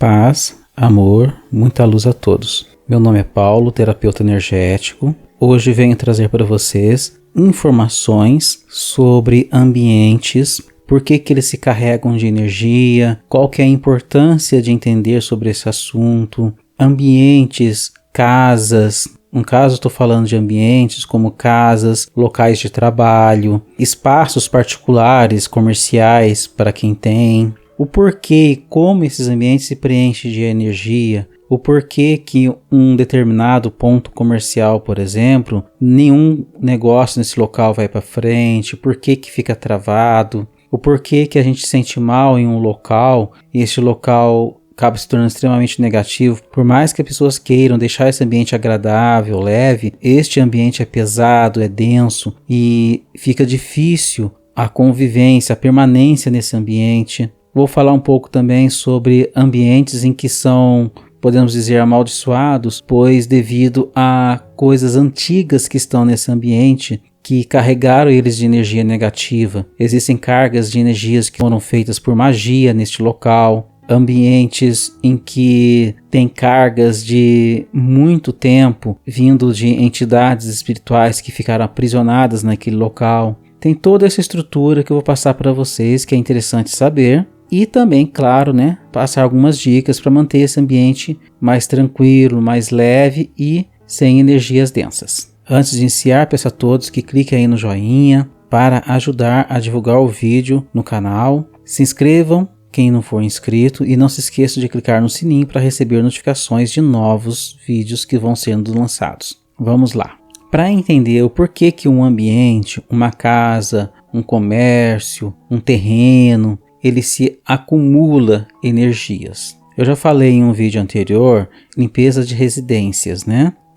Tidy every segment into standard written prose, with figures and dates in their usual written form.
Paz, amor, muita luz a todos. Meu nome é Paulo, terapeuta energético. Hoje venho trazer para vocês informações sobre ambientes, por que eles se carregam de energia, qual que é a importância de entender sobre esse assunto. Ambientes, casas, no caso estou falando de ambientes como casas, locais de trabalho, espaços particulares, comerciais para quem tem. O porquê e como esses ambientes se preenchem de energia, o porquê que um determinado ponto comercial, por exemplo, nenhum negócio nesse local vai para frente, por que fica travado, o porquê que a gente sente mal em um local e esse local acaba se tornando extremamente negativo. Por mais que as pessoas queiram deixar esse ambiente agradável, leve, este ambiente é pesado, é denso e fica difícil a convivência, a permanência nesse ambiente. Vou falar um pouco também sobre ambientes em que são, podemos dizer, amaldiçoados, pois devido a coisas antigas que estão nesse ambiente, que carregaram eles de energia negativa. Existem cargas de energias que foram feitas por magia neste local. Ambientes em que tem cargas de muito tempo vindo de entidades espirituais que ficaram aprisionadas naquele local. Tem toda essa estrutura que eu vou passar para vocês, que é interessante saber. E também, claro, passar algumas dicas para manter esse ambiente mais tranquilo, mais leve e sem energias densas. Antes de iniciar, peço a todos que cliquem aí no joinha para ajudar a divulgar o vídeo no canal. Se inscrevam, quem não for inscrito, e não se esqueça de clicar no sininho para receber notificações de novos vídeos que vão sendo lançados. Vamos lá. Para entender o porquê que um ambiente, uma casa, um comércio, um terreno, ele se acumula energias. Eu já falei em um vídeo anterior, limpeza de residências,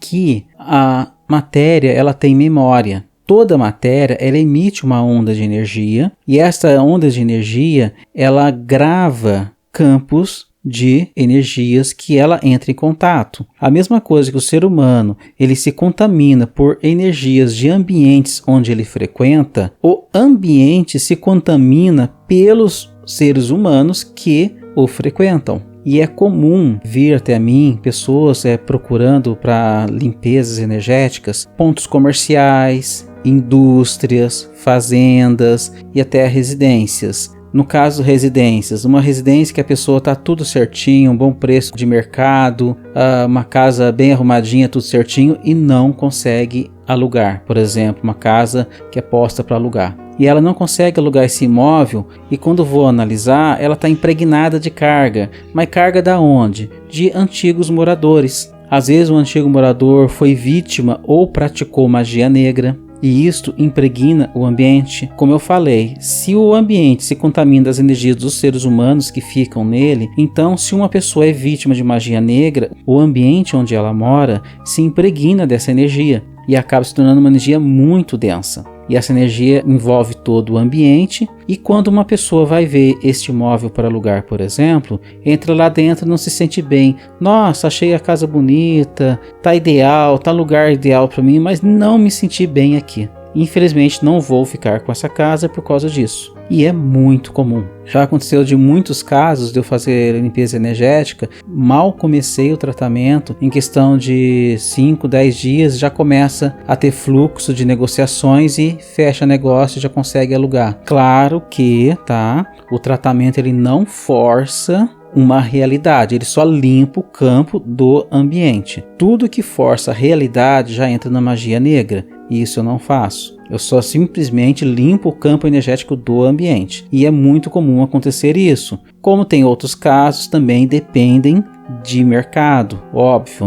que a matéria ela tem memória. Toda matéria ela emite uma onda de energia e essa onda de energia ela grava campos de energias que ela entra em contato. A mesma coisa que o ser humano, ele se contamina por energias de ambientes onde ele frequenta, o ambiente se contamina pelos seres humanos que o frequentam. E é comum vir até mim pessoas procurando para limpezas energéticas, pontos comerciais, indústrias, fazendas e até residências. No caso, residências, uma residência que a pessoa está tudo certinho, um bom preço de mercado, uma casa bem arrumadinha, tudo certinho e não consegue alugar. Por exemplo, uma casa que é posta para alugar. E ela não consegue alugar esse imóvel e quando vou analisar, ela está impregnada de carga. Mas carga da onde? De antigos moradores. Às vezes o antigo morador foi vítima ou praticou magia negra. E isto impregna o ambiente. Como eu falei, se o ambiente se contamina das energias dos seres humanos que ficam nele, então se uma pessoa é vítima de magia negra, o ambiente onde ela mora se impregna dessa energia e acaba se tornando uma energia muito densa. E essa energia envolve todo o ambiente e quando uma pessoa vai ver este imóvel para alugar, por exemplo, entra lá dentro e não se sente bem. Nossa, achei a casa bonita, tá ideal, tá lugar ideal para mim, mas não me senti bem aqui. Infelizmente não vou ficar com essa casa por causa disso. E é muito comum. Já aconteceu de muitos casos de eu fazer limpeza energética, mal comecei o tratamento, em questão de 5, 10 dias já começa a ter fluxo de negociações e fecha negócio e já consegue alugar. Claro que, o tratamento ele não força uma realidade, ele só limpa o campo do ambiente. Tudo que força a realidade já entra na magia negra. E isso eu não faço. Eu só simplesmente limpo o campo energético do ambiente. E é muito comum acontecer isso. Como tem outros casos, também dependem de mercado, óbvio,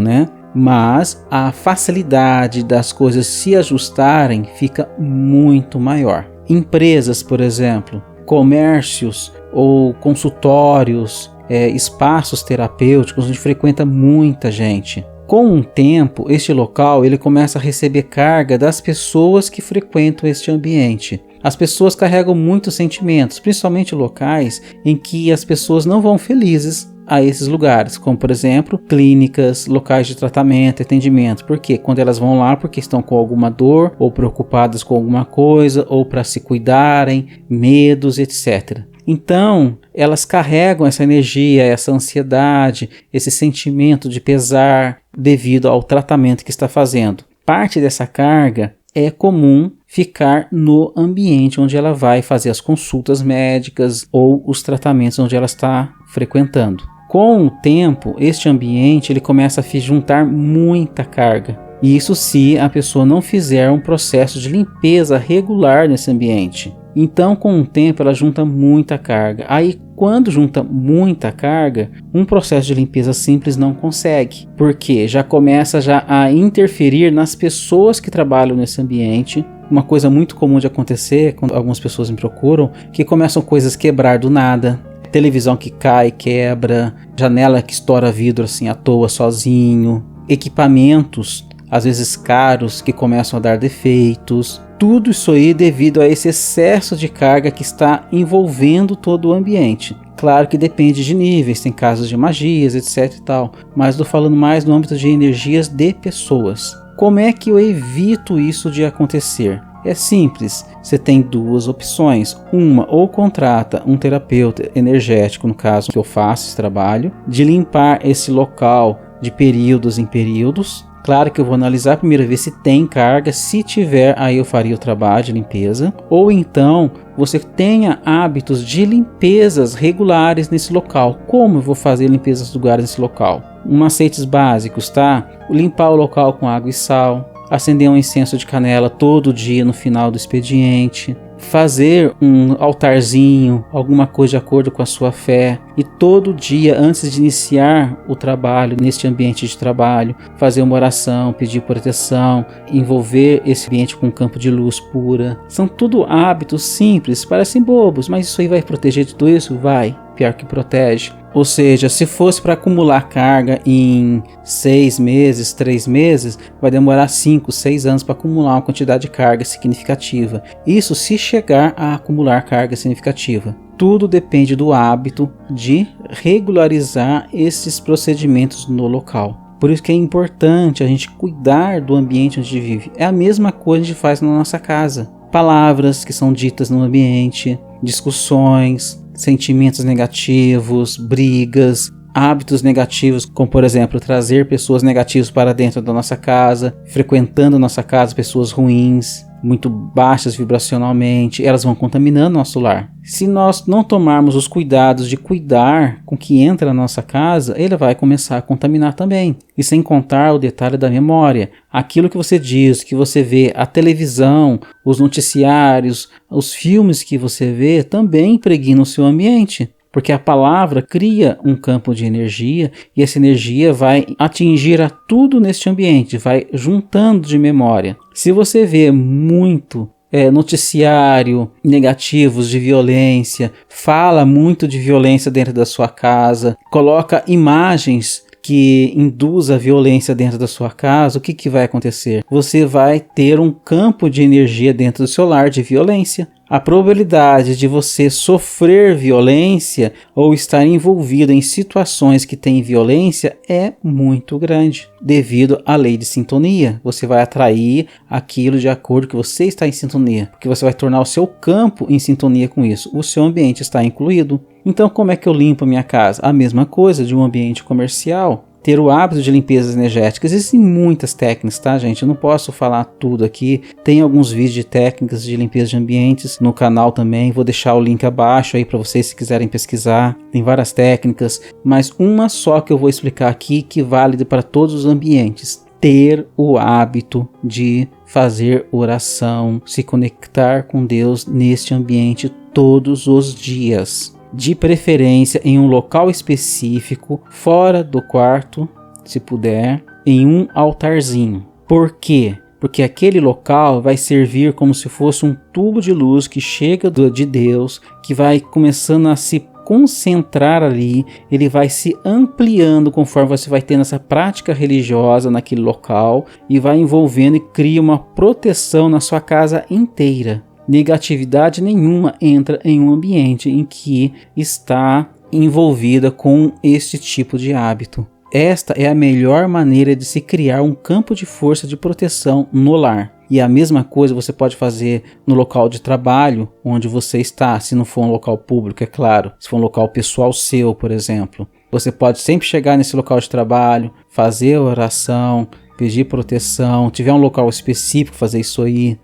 Mas a facilidade das coisas se ajustarem fica muito maior. Empresas, por exemplo, comércios ou consultórios, espaços terapêuticos onde frequenta muita gente. Com o tempo, este local ele começa a receber carga das pessoas que frequentam este ambiente. As pessoas carregam muitos sentimentos, principalmente locais em que as pessoas não vão felizes a esses lugares, como por exemplo, clínicas, locais de tratamento, atendimento. Por quê? Quando elas vão lá porque estão com alguma dor, ou preocupadas com alguma coisa, ou para se cuidarem, medos, etc. Então, elas carregam essa energia, essa ansiedade, esse sentimento de pesar devido ao tratamento que está fazendo. Parte dessa carga é comum ficar no ambiente onde ela vai fazer as consultas médicas ou os tratamentos onde ela está frequentando. Com o tempo, este ambiente ele começa a juntar muita carga. E isso se a pessoa não fizer um processo de limpeza regular nesse ambiente. Então, com o tempo, ela junta muita carga. Aí, quando junta muita carga, um processo de limpeza simples não consegue. Porque já começa a interferir nas pessoas que trabalham nesse ambiente. Uma coisa muito comum de acontecer, quando algumas pessoas me procuram, que começam coisas a quebrar do nada. Televisão que cai, quebra, janela que estoura vidro assim à toa, sozinho, equipamentos, às vezes caros, que começam a dar defeitos. Tudo isso aí devido a esse excesso de carga que está envolvendo todo o ambiente. Claro que depende de níveis, tem casos de magias, etc e tal, mas estou falando mais no âmbito de energias de pessoas. Como é que eu evito isso de acontecer? É simples, você tem duas opções. Uma, ou contrata um terapeuta energético, no caso que eu faço esse trabalho, de limpar esse local de períodos em períodos. Claro que eu vou analisar primeiro, ver se tem carga. Se tiver, aí eu faria o trabalho de limpeza. Ou então, você tenha hábitos de limpezas regulares nesse local. Como eu vou fazer limpezas regulares nesse local? Macetes básicos, tá? Limpar o local com água e sal. Acender um incenso de canela todo dia no final do expediente. Fazer um altarzinho, alguma coisa de acordo com a sua fé. E todo dia, antes de iniciar o trabalho, neste ambiente de trabalho, fazer uma oração, pedir proteção, envolver esse ambiente com um campo de luz pura. São tudo hábitos simples, parecem bobos, mas isso aí vai proteger de tudo isso? Vai, pior que protege. Ou seja, se fosse para acumular carga em 6 meses, 3 meses, vai demorar 5, 6 anos para acumular uma quantidade de carga significativa. Isso se chegar a acumular carga significativa. Tudo depende do hábito de regularizar esses procedimentos no local. Por isso que é importante a gente cuidar do ambiente onde a gente vive. É a mesma coisa que a gente faz na nossa casa. Palavras que são ditas no ambiente, discussões, sentimentos negativos, brigas, hábitos negativos, como por exemplo, trazer pessoas negativas para dentro da nossa casa, frequentando a nossa casa pessoas ruins, muito baixas vibracionalmente, elas vão contaminando nosso lar. Se nós não tomarmos os cuidados de cuidar com o que entra na nossa casa, ele vai começar a contaminar também. E sem contar o detalhe da memória, aquilo que você diz, que você vê, a televisão, os noticiários, os filmes que você vê também impregnam o seu ambiente. Porque a palavra cria um campo de energia e essa energia vai atingir a tudo neste ambiente, vai juntando de memória. Se você vê muito noticiário negativos de violência, fala muito de violência dentro da sua casa, coloca imagens que induz a violência dentro da sua casa, o que vai acontecer? Você vai ter um campo de energia dentro do seu lar de violência. A probabilidade de você sofrer violência ou estar envolvido em situações que têm violência é muito grande, devido à lei de sintonia. Você vai atrair aquilo de acordo que você está em sintonia, porque você vai tornar o seu campo em sintonia com isso. O seu ambiente está incluído. Então, como é que eu limpo a minha casa? A mesma coisa de um ambiente comercial. Ter o hábito de limpezas energéticas. Existem muitas técnicas, tá, gente? Eu não posso falar tudo aqui. Tem alguns vídeos de técnicas de limpeza de ambientes no canal também. Vou deixar o link abaixo aí para vocês se quiserem pesquisar. Tem várias técnicas, mas uma só que eu vou explicar aqui que vale para todos os ambientes. Ter o hábito de fazer oração, se conectar com Deus neste ambiente todos os dias. De preferência em um local específico, fora do quarto, se puder, em um altarzinho. Por quê? Porque aquele local vai servir como se fosse um tubo de luz que chega de Deus, que vai começando a se concentrar ali, ele vai se ampliando conforme você vai tendo essa prática religiosa naquele local e vai envolvendo e cria uma proteção na sua casa inteira. Negatividade nenhuma entra em um ambiente em que está envolvida com este tipo de hábito. Esta é a melhor maneira de se criar um campo de força de proteção no lar. E a mesma coisa você pode fazer no local de trabalho onde você está, se não for um local público, é claro. Se for um local pessoal seu, por exemplo. Você pode sempre chegar nesse local de trabalho, fazer a oração, pedir proteção, tiver um local específico fazer isso aí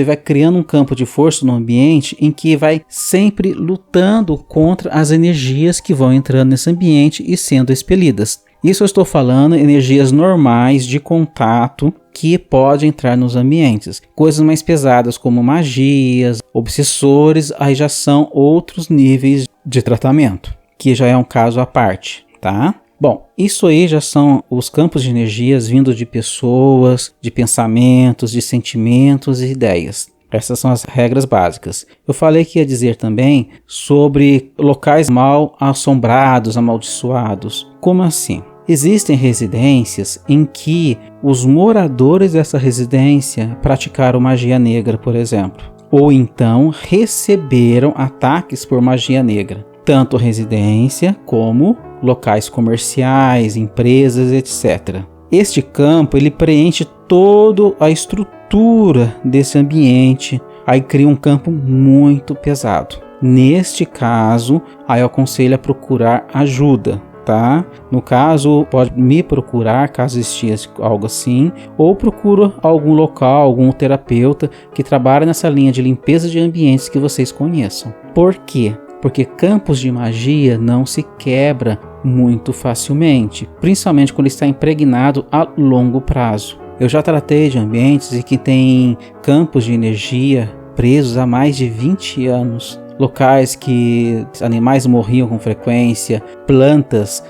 vai criando um campo de força no ambiente em que vai sempre lutando contra as energias que vão entrando nesse ambiente e sendo expelidas. Isso eu estou falando energias normais de contato que podem entrar nos ambientes. Coisas mais pesadas como magias, obsessores, aí já são outros níveis de tratamento, que já é um caso à parte, tá? Bom, isso aí já são os campos de energias vindos de pessoas, de pensamentos, de sentimentos e ideias. Essas são as regras básicas. Eu falei que ia dizer também sobre locais mal assombrados, amaldiçoados. Como assim? Existem residências em que os moradores dessa residência praticaram magia negra, por exemplo. Ou então receberam ataques por magia negra. Tanto residência como locais comerciais, empresas, etc. Este campo ele preenche toda a estrutura desse ambiente, aí cria um campo muito pesado. Neste caso, aí eu aconselho a procurar ajuda, tá? No caso, pode me procurar caso existisse algo assim, ou procura algum local, algum terapeuta que trabalha nessa linha de limpeza de ambientes que vocês conheçam. Por quê? Porque campos de magia não se quebra muito facilmente, principalmente quando está impregnado a longo prazo. Eu já tratei de ambientes em que tem campos de energia presos há mais de 20 anos. Locais que animais morriam com frequência, plantas,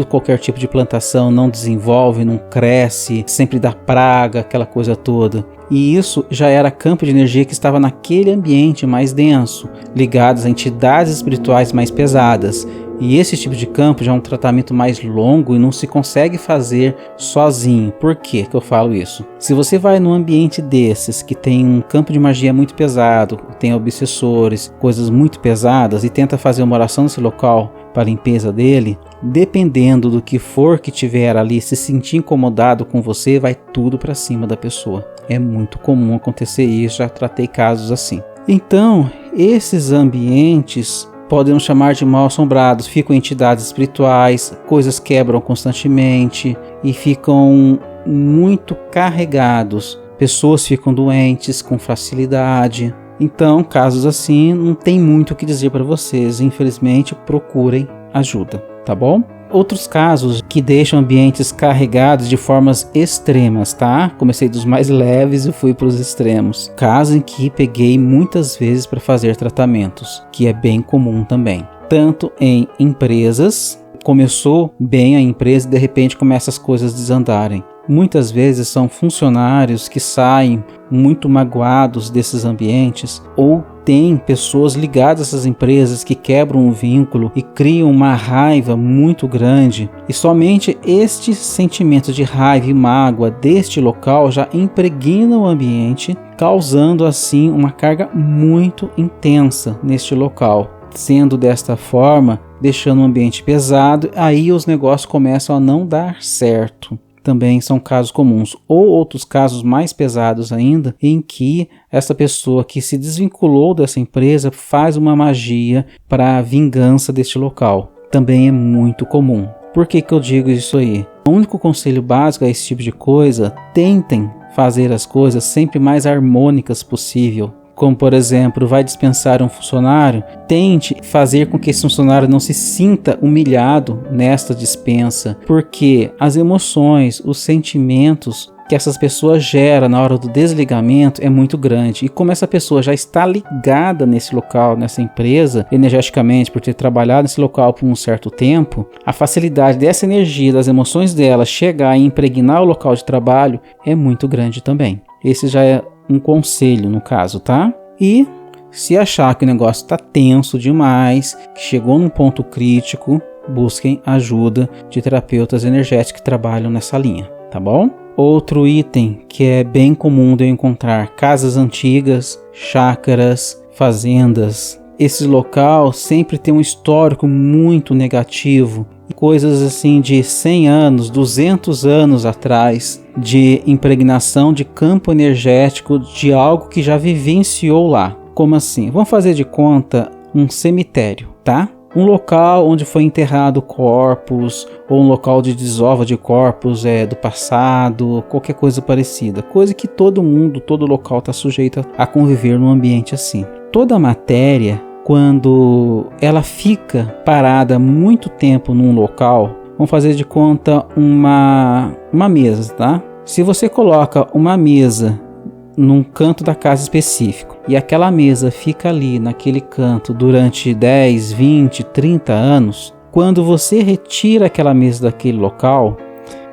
qualquer tipo de plantação não desenvolve, não cresce, sempre dá praga, aquela coisa toda. E isso já era campo de energia que estava naquele ambiente mais denso, ligados a entidades espirituais mais pesadas. E esse tipo de campo já é um tratamento mais longo e não se consegue fazer sozinho. Por que eu falo isso? Se você vai num ambiente desses que tem um campo de magia muito pesado, tem obsessores, coisas muito pesadas e tenta fazer uma oração nesse local para a limpeza dele, dependendo do que for que tiver ali, se sentir incomodado com você, vai tudo para cima da pessoa. É muito comum acontecer isso, já tratei casos assim. Então, esses ambientes podemos chamar de mal assombrados, ficam entidades espirituais, coisas quebram constantemente e ficam muito carregados. Pessoas ficam doentes com facilidade. Então, casos assim, não tem muito o que dizer para vocês. Infelizmente, procurem ajuda, tá bom? Outros casos que deixam ambientes carregados de formas extremas, tá? Comecei dos mais leves e fui para os extremos. Caso em que peguei muitas vezes para fazer tratamentos, que é bem comum também. Tanto em empresas, começou bem a empresa e de repente começa as coisas a desandarem. Muitas vezes são funcionários que saem muito magoados desses ambientes ou tem pessoas ligadas a essas empresas que quebram o vínculo e criam uma raiva muito grande e somente este sentimento de raiva e mágoa deste local já impregna o ambiente, causando assim uma carga muito intensa neste local. Sendo desta forma, deixando o ambiente pesado, aí os negócios começam a não dar certo. Também são casos comuns, ou outros casos mais pesados ainda, em que essa pessoa que se desvinculou dessa empresa faz uma magia para a vingança deste local. Também é muito comum. Por que eu digo isso aí? O único conselho básico a esse tipo de coisa, tentem fazer as coisas sempre mais harmônicas possível. Como, por exemplo, vai dispensar um funcionário, tente fazer com que esse funcionário não se sinta humilhado nesta dispensa, porque as emoções, os sentimentos que essas pessoas geram na hora do desligamento é muito grande. E como essa pessoa já está ligada nesse local, nessa empresa, energeticamente, por ter trabalhado nesse local por um certo tempo, a facilidade dessa energia, das emoções dela chegar e impregnar o local de trabalho é muito grande também. Esse já é um conselho no caso, tá? E se achar que o negócio está tenso demais, que chegou num ponto crítico, busquem ajuda de terapeutas energéticos que trabalham nessa linha, tá bom? Outro item que é bem comum de eu encontrar: casas antigas, chácaras, fazendas. Esse local sempre tem um histórico muito negativo coisas assim de 100 anos, 200 anos atrás, de impregnação de campo energético de algo que já vivenciou lá. Como assim? Vamos fazer de conta um cemitério, tá? Um local onde foi enterrado corpos, ou um local de desova de corpos do passado, qualquer coisa parecida. Coisa que todo mundo, todo local está sujeito a conviver num ambiente assim. Toda matéria, quando ela fica parada muito tempo num local, vamos fazer de conta uma mesa, tá? Se você coloca uma mesa num canto da casa específico e aquela mesa fica ali naquele canto durante 10, 20, 30 anos, quando você retira aquela mesa daquele local,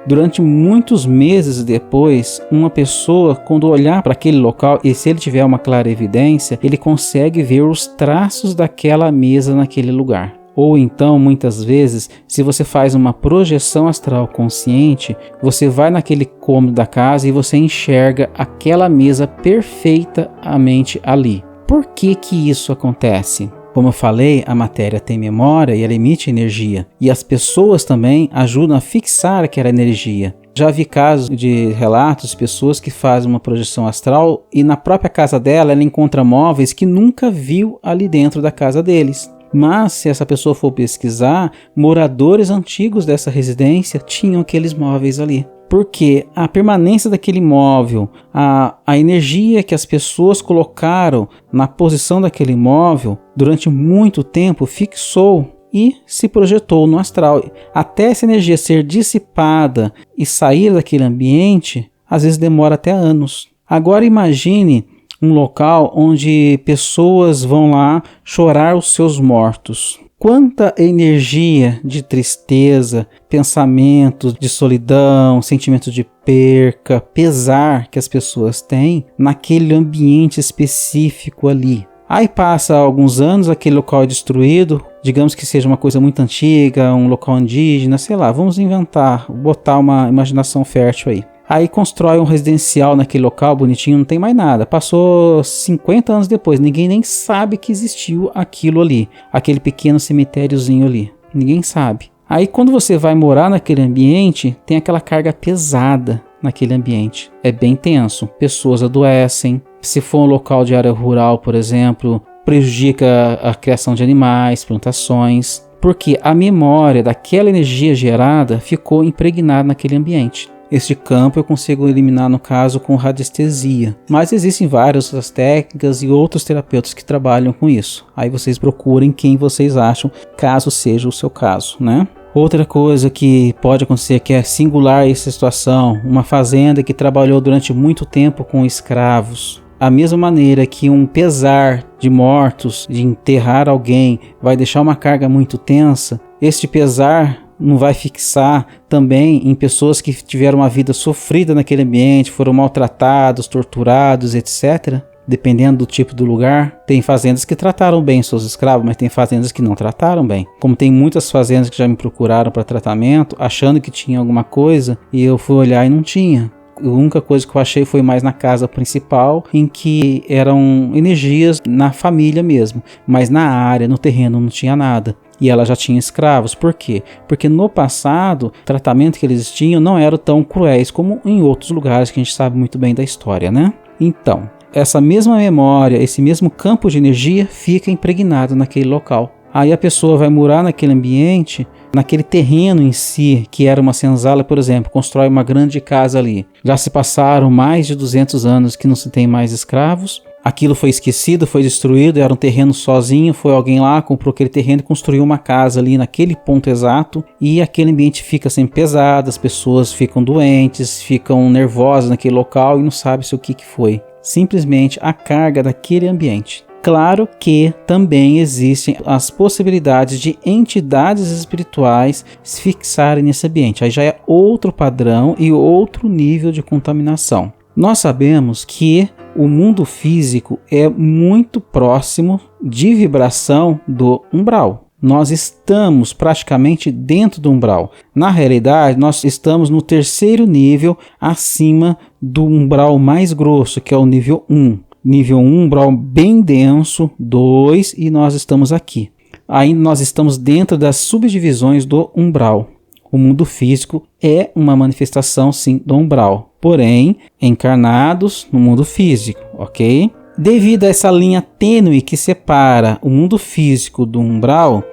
durante muitos meses depois, uma pessoa, quando olhar para aquele local, e se ele tiver uma clara evidência, ele consegue ver os traços daquela mesa naquele lugar. Ou então, muitas vezes, se você faz uma projeção astral consciente, você vai naquele cômodo da casa e você enxerga aquela mesa perfeitamente ali. Por que que isso acontece? Como eu falei, a matéria tem memória e ela emite energia. E as pessoas também ajudam a fixar aquela energia. Já vi casos de relatos de pessoas que fazem uma projeção astral e na própria casa dela ela encontra móveis que nunca viu ali dentro da casa deles. Mas, se essa pessoa for pesquisar, moradores antigos dessa residência tinham aqueles móveis ali. Porque a permanência daquele móvel, a energia que as pessoas colocaram na posição daquele móvel, durante muito tempo fixou e se projetou no astral. Até essa energia ser dissipada e sair daquele ambiente, às vezes demora até anos. Agora imagine um local onde pessoas vão lá chorar os seus mortos. Quanta energia de tristeza, pensamentos de solidão, sentimento de perca, pesar que as pessoas têm naquele ambiente específico ali. Aí passa alguns anos, aquele local é destruído, digamos que seja uma coisa muito antiga, um local indígena, sei lá, vamos inventar, botar uma imaginação fértil aí. Aí constrói um residencial naquele local bonitinho, não tem mais nada. Passou 50 anos depois, ninguém nem sabe que existiu aquilo ali. Aquele pequeno cemitériozinho ali. Ninguém sabe. Aí quando você vai morar naquele ambiente, tem aquela carga pesada naquele ambiente. É bem tenso. Pessoas adoecem. Se for um local de área rural, por exemplo, prejudica a criação de animais, plantações. Porque a memória daquela energia gerada ficou impregnada naquele ambiente. Este campo eu consigo eliminar, no caso, com radiestesia. Mas existem várias outras técnicas e outros terapeutas que trabalham com isso. Aí vocês procurem quem vocês acham, caso seja o seu caso, né? Outra coisa que pode acontecer, que é singular essa situação, uma fazenda que trabalhou durante muito tempo com escravos. A mesma maneira que um pesar de mortos, de enterrar alguém, vai deixar uma carga muito tensa, este pesar não vai fixar também em pessoas que tiveram uma vida sofrida naquele ambiente, foram maltratados, torturados, etc. Dependendo do tipo do lugar. Tem fazendas que trataram bem seus escravos, mas tem fazendas que não trataram bem. Como tem muitas fazendas que já me procuraram para tratamento, achando que tinha alguma coisa, e eu fui olhar e não tinha. A única coisa que eu achei foi mais na casa principal, em que eram energias na família mesmo, mas na área, no terreno não tinha nada. E ela já tinha escravos. Por quê? Porque no passado, o tratamento que eles tinham não era tão cruéis como em outros lugares que a gente sabe muito bem da história, né? Então, essa mesma memória, esse mesmo campo de energia fica impregnado naquele local. Aí a pessoa vai morar naquele ambiente, naquele terreno em si, que era uma senzala, por exemplo, constrói uma grande casa ali. Já se passaram mais de 200 anos que não se tem mais escravos. Aquilo foi esquecido, foi destruído, era um terreno sozinho, foi alguém lá, comprou aquele terreno e construiu uma casa ali naquele ponto exato, e aquele ambiente fica sempre pesado, as pessoas ficam doentes, ficam nervosas naquele local e não sabem-se o que foi. Simplesmente a carga daquele ambiente. Claro que também existem as possibilidades de entidades espirituais se fixarem nesse ambiente. Aí já é outro padrão e outro nível de contaminação. Nós sabemos que o mundo físico é muito próximo de vibração do umbral. Nós estamos praticamente dentro do umbral. Na realidade, nós estamos no terceiro nível acima do umbral mais grosso, que é o nível 1. Nível 1, umbral bem denso, 2, e nós estamos aqui. ainda nós estamos dentro das subdivisões do umbral. O mundo físico é uma manifestação, sim, do umbral, porém, encarnados no mundo físico, ok? Devido a essa linha tênue que separa o mundo físico do umbral,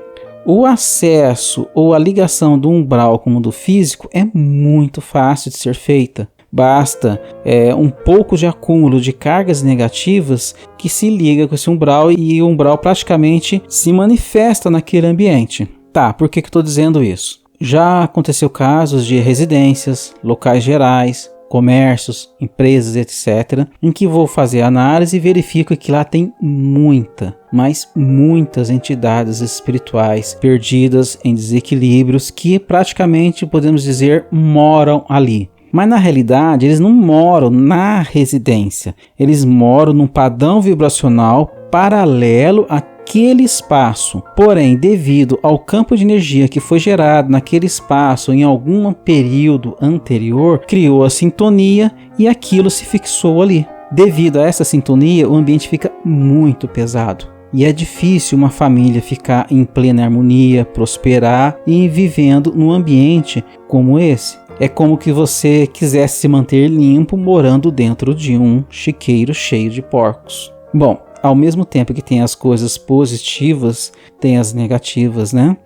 o acesso ou a ligação do umbral com o mundo físico é muito fácil de ser feita. Basta um pouco de acúmulo de cargas negativas que se liga com esse umbral e o umbral praticamente se manifesta naquele ambiente. Tá, por que eu estou dizendo isso? Já aconteceu casos de residências, locais gerais, comércios, empresas, etc., em que vou fazer análise e verifico que lá tem muitas entidades espirituais perdidas em desequilíbrios que praticamente, podemos dizer, moram ali. Mas na realidade eles não moram na residência, eles moram num padrão vibracional paralelo àquele espaço. Porém, devido ao campo de energia que foi gerado naquele espaço em algum período anterior, criou a sintonia e aquilo se fixou ali. Devido a essa sintonia, o ambiente fica muito pesado. E é difícil uma família ficar em plena harmonia, prosperar e vivendo num ambiente como esse. É como que você quisesse se manter limpo morando dentro de um chiqueiro cheio de porcos. Bom, ao mesmo tempo que tem as coisas positivas, tem as negativas, né?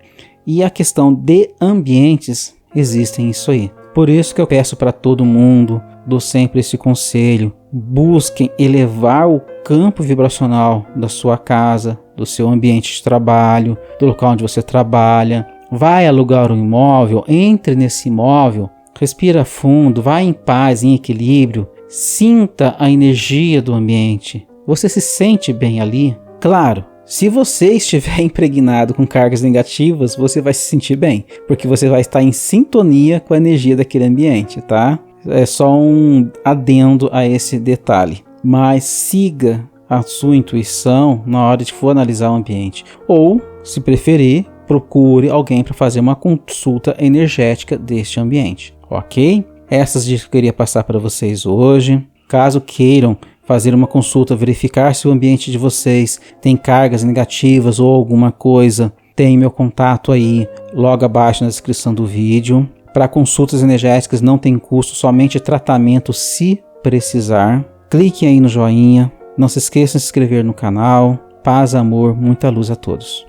E a questão de ambientes, existem isso aí. Por isso que eu peço para todo mundo, dou sempre esse conselho, busquem elevar o campo vibracional da sua casa, do seu ambiente de trabalho, do local onde você trabalha. Vai alugar um imóvel, entre nesse imóvel, respira fundo, vai em paz, em equilíbrio, sinta a energia do ambiente. Você se sente bem ali? Claro, se você estiver impregnado com cargas negativas, você vai se sentir bem, porque você vai estar em sintonia com a energia daquele ambiente, tá? É só um adendo a esse detalhe. Mas siga a sua intuição na hora de for analisar o ambiente. Ou, se preferir, procure alguém para fazer uma consulta energética deste ambiente, ok? Essas dicas que eu queria passar para vocês hoje. Caso queiram fazer uma consulta, verificar se o ambiente de vocês tem cargas negativas ou alguma coisa, tem meu contato aí logo abaixo na descrição do vídeo. Para consultas energéticas não tem custo, somente tratamento se precisar. Clique aí no joinha, não se esqueçam de se inscrever no canal. Paz, amor, muita luz a todos.